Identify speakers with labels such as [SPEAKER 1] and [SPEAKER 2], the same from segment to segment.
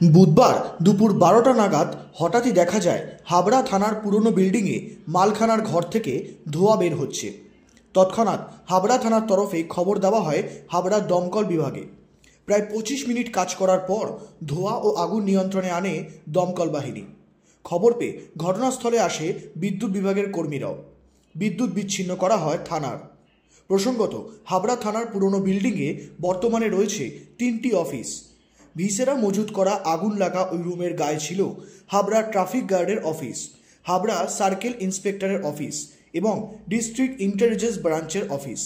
[SPEAKER 1] বুধবার দুপুর 12টা নাগাদ হঠাৎই দেখা যায় হাবড়া থানার পুরনো বিল্ডিংয়ে মালখানার ঘর থেকে ধোঁয়া বের হচ্ছে। তৎক্ষণাৎ হাবড়া থানার তরফে খবর দেওয়া হয় হাবড়া দমকল বিভাগে। প্রায় 25 মিনিট কাজ করার পর ধোঁয়া ও আগুন নিয়ন্ত্রণে আনে দমকল বাহিনী। খবর পেয়ে ঘটনাস্থলে আসে বিদ্যুৎ বিভাগের কর্মীরাও। বিদ্যুৎ বিচ্ছিন্ন করা হয় থানার। প্রসঙ্গত, হাবড়া থানার পুরনো বিল্ডিংয়ে বর্তমানে রয়েছে 3টি অফিস। ভিসেরা মজুত করা আগুন লাগা ওই রুমের গায়ে ছিল হাবড়া ট্রাফিক গার্ডের অফিস, হাবড়া সার্কেল ইন্সপেক্টরের অফিস এবং ডিস্ট্রিক্ট ইন্টেলিজেন্স ব্রাঞ্চের অফিস।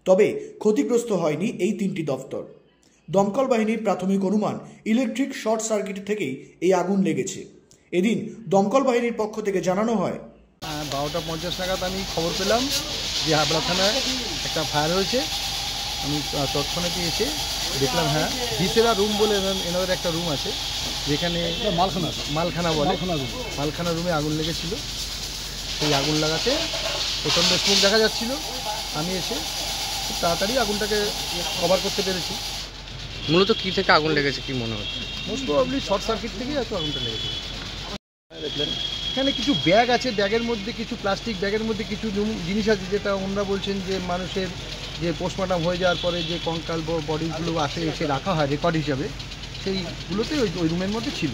[SPEAKER 1] তবে ক্ষতিগ্রস্ত হয়নি এই 3টি দফতর। দমকল বাহিনীর প্রাথমিক অনুমান ইলেকট্রিক শর্ট সার্কিট থেকেই এই আগুন লেগেছে। এদিন দমকল বাহিনীর পক্ষ থেকে জানানো হয়,
[SPEAKER 2] 12টা 50 নাগাদ আমি খবর পেলাম যে হাবড়া থানায় একটা ফায়ার হয়েছে। আমি তৎক্ষণাৎ এসে দেখলাম, হ্যাঁ, ভিসেরা রুম বলে এনাদের একটা রুম আছে, যেখানে মালখানা বলে, মালখানা রুমে আগুন লেগেছিল। সেই আগুন লাগাতে প্রচণ্ড স্মোক দেখা যাচ্ছিল। আমি এসে খুব তাড়াতাড়ি আগুনটাকে কভার করতে পেরেছি।
[SPEAKER 3] মূলত কী থেকে আগুন লেগেছে কি মনে হচ্ছে?
[SPEAKER 2] মোস্ট প্রবাবলি শর্ট সার্কিট থেকেই হয়তো আগুনটা লেগেছে। দেখলেন এখানে কিছু ব্যাগ আছে, ব্যাগের মধ্যে কিছু প্লাস্টিক ব্যাগের মধ্যে কিছু জিনিস আছে, যেটা ওনারা বলছেন যে মানুষের যে পোস্টমর্টম হয়ে যাওয়ার পরে যে কঙ্কাল বডিগুলো আসে এসে রাখা হয় রেকর্ড হিসাবে, সেইগুলোতেই ওই রুমের মধ্যে ছিল।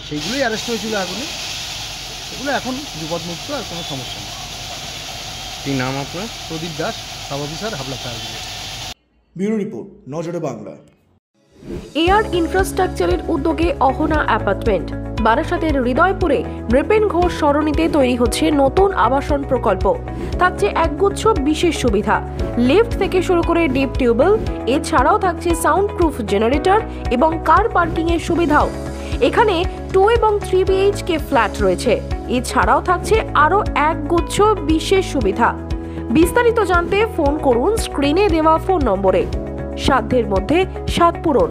[SPEAKER 2] সেইগুলোই অ্যারেস্ট হয়েছিল আগুনে। এগুলো এখন বিপদমুক্ত, আর কোনো সমস্যা নেই।
[SPEAKER 3] কী নাম আপনার?
[SPEAKER 2] Pradip Das, sub officer, Habra fire brigade.
[SPEAKER 1] Bureau report, নজরে বাংলা।
[SPEAKER 4] এয়ার ইনফ্রাস্ট্রাকচারের উদ্যোগে অহনা অ্যাপার্টমেন্ট বারাসাতের হৃদয়পুরে নৃপেন ঘোষ সরণিতে তৈরি হচ্ছে নতুন আবাসন প্রকল্প। থাকছে একগুচ্ছ বিশেষ সুবিধা, লিফট থেকে শুরু করে ডিপ টিউবওয়েল, এছাড়াও থাকছে সাউন্ড প্রুফ জেনারেটর এবং কার পার্কিং এর সুবিধাও। এখানে 2 এবং 3 BHK ফ্ল্যাট রয়েছে। এছাড়াও থাকছে আরও একগুচ্ছ বিশেষ সুবিধা। বিস্তারিত জানতে ফোন করুন স্ক্রিনে দেওয়া ফোন নম্বরে। সাধ্যের মধ্যে স্বাদ পূরণ।